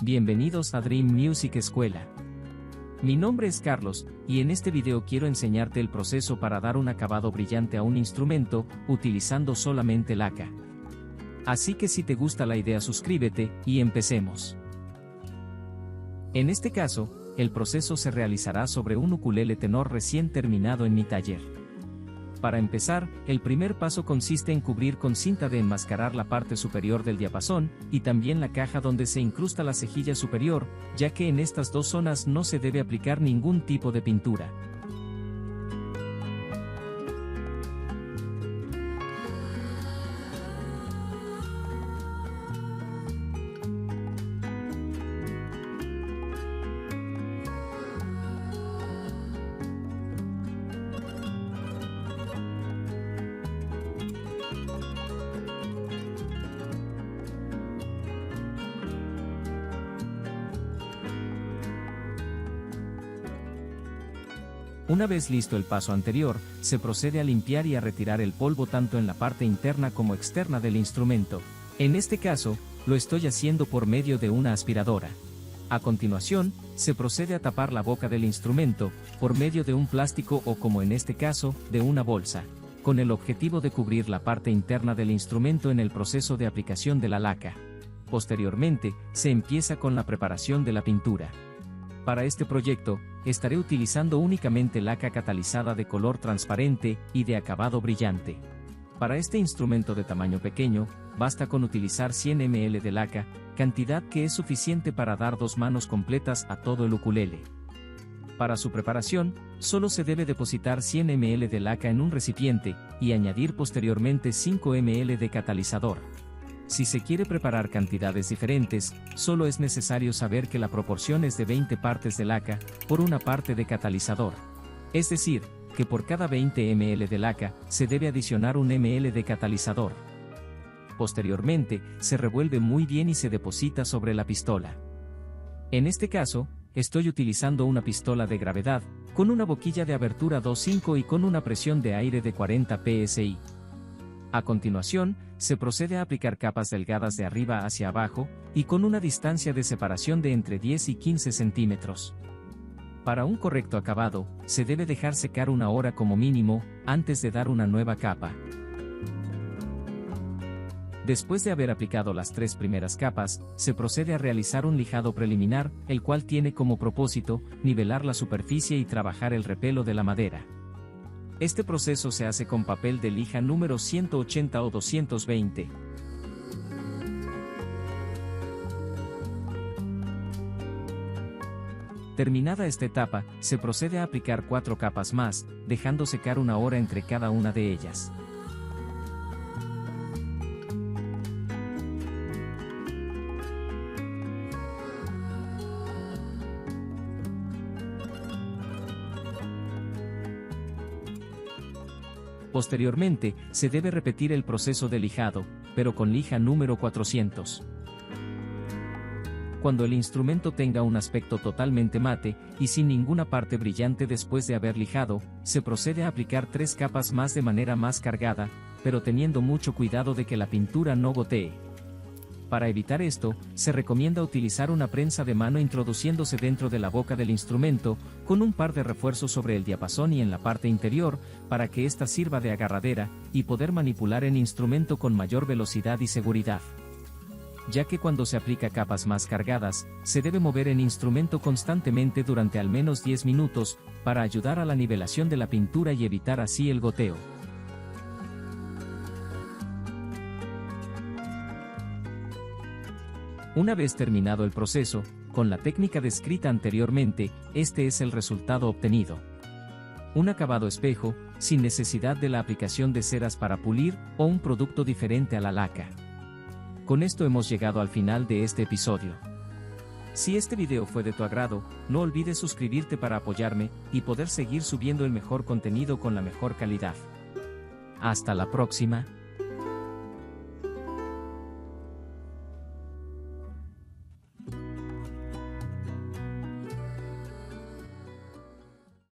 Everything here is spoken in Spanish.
Bienvenidos a Dream Music Escuela. Mi nombre es Carlos, y en este video quiero enseñarte el proceso para dar un acabado brillante a un instrumento, utilizando solamente laca. Así que si te gusta la idea, suscríbete, y empecemos. En este caso, el proceso se realizará sobre un ukulele tenor recién terminado en mi taller. Para empezar, el primer paso consiste en cubrir con cinta de enmascarar la parte superior del diapasón, y también la caja donde se incrusta la cejilla superior, ya que en estas dos zonas no se debe aplicar ningún tipo de pintura. Una vez listo el paso anterior, se procede a limpiar y a retirar el polvo tanto en la parte interna como externa del instrumento. En este caso, lo estoy haciendo por medio de una aspiradora. A continuación, se procede a tapar la boca del instrumento, por medio de un plástico o, como en este caso, de una bolsa, con el objetivo de cubrir la parte interna del instrumento en el proceso de aplicación de la laca. Posteriormente, se empieza con la preparación de la pintura. Para este proyecto, estaré utilizando únicamente laca catalizada de color transparente y de acabado brillante. Para este instrumento de tamaño pequeño, basta con utilizar 100 ml de laca, cantidad que es suficiente para dar 2 manos completas a todo el ukulele. Para su preparación, solo se debe depositar 100 ml de laca en un recipiente, y añadir posteriormente 5 ml de catalizador. Si se quiere preparar cantidades diferentes, solo es necesario saber que la proporción es de 20 partes de laca, por una parte de catalizador. Es decir, que por cada 20 ml de laca, se debe adicionar 1 ml de catalizador. Posteriormente, se revuelve muy bien y se deposita sobre la pistola. En este caso, estoy utilizando una pistola de gravedad, con una boquilla de abertura 2.5 y con una presión de aire de 40 psi. A continuación, se procede a aplicar capas delgadas de arriba hacia abajo, y con una distancia de separación de entre 10 y 15 centímetros. Para un correcto acabado, se debe dejar secar 1 hora como mínimo, antes de dar una nueva capa. Después de haber aplicado las 3 primeras capas, se procede a realizar un lijado preliminar, el cual tiene como propósito, nivelar la superficie y trabajar el repelo de la madera. Este proceso se hace con papel de lija número 180 o 220. Terminada esta etapa, se procede a aplicar 4 capas más, dejando secar 1 hora entre cada una de ellas. Posteriormente, se debe repetir el proceso de lijado, pero con lija número 400. Cuando el instrumento tenga un aspecto totalmente mate, y sin ninguna parte brillante después de haber lijado, se procede a aplicar 3 capas más de manera más cargada, pero teniendo mucho cuidado de que la pintura no gotee. Para evitar esto, se recomienda utilizar una prensa de mano introduciéndose dentro de la boca del instrumento, con un par de refuerzos sobre el diapasón y en la parte interior, para que ésta sirva de agarradera, y poder manipular el instrumento con mayor velocidad y seguridad. Ya que cuando se aplica capas más cargadas, se debe mover el instrumento constantemente durante al menos 10 minutos, para ayudar a la nivelación de la pintura y evitar así el goteo. Una vez terminado el proceso, con la técnica descrita anteriormente, este es el resultado obtenido. Un acabado espejo, sin necesidad de la aplicación de ceras para pulir, o un producto diferente a la laca. Con esto hemos llegado al final de este episodio. Si este video fue de tu agrado, no olvides suscribirte para apoyarme, y poder seguir subiendo el mejor contenido con la mejor calidad. Hasta la próxima.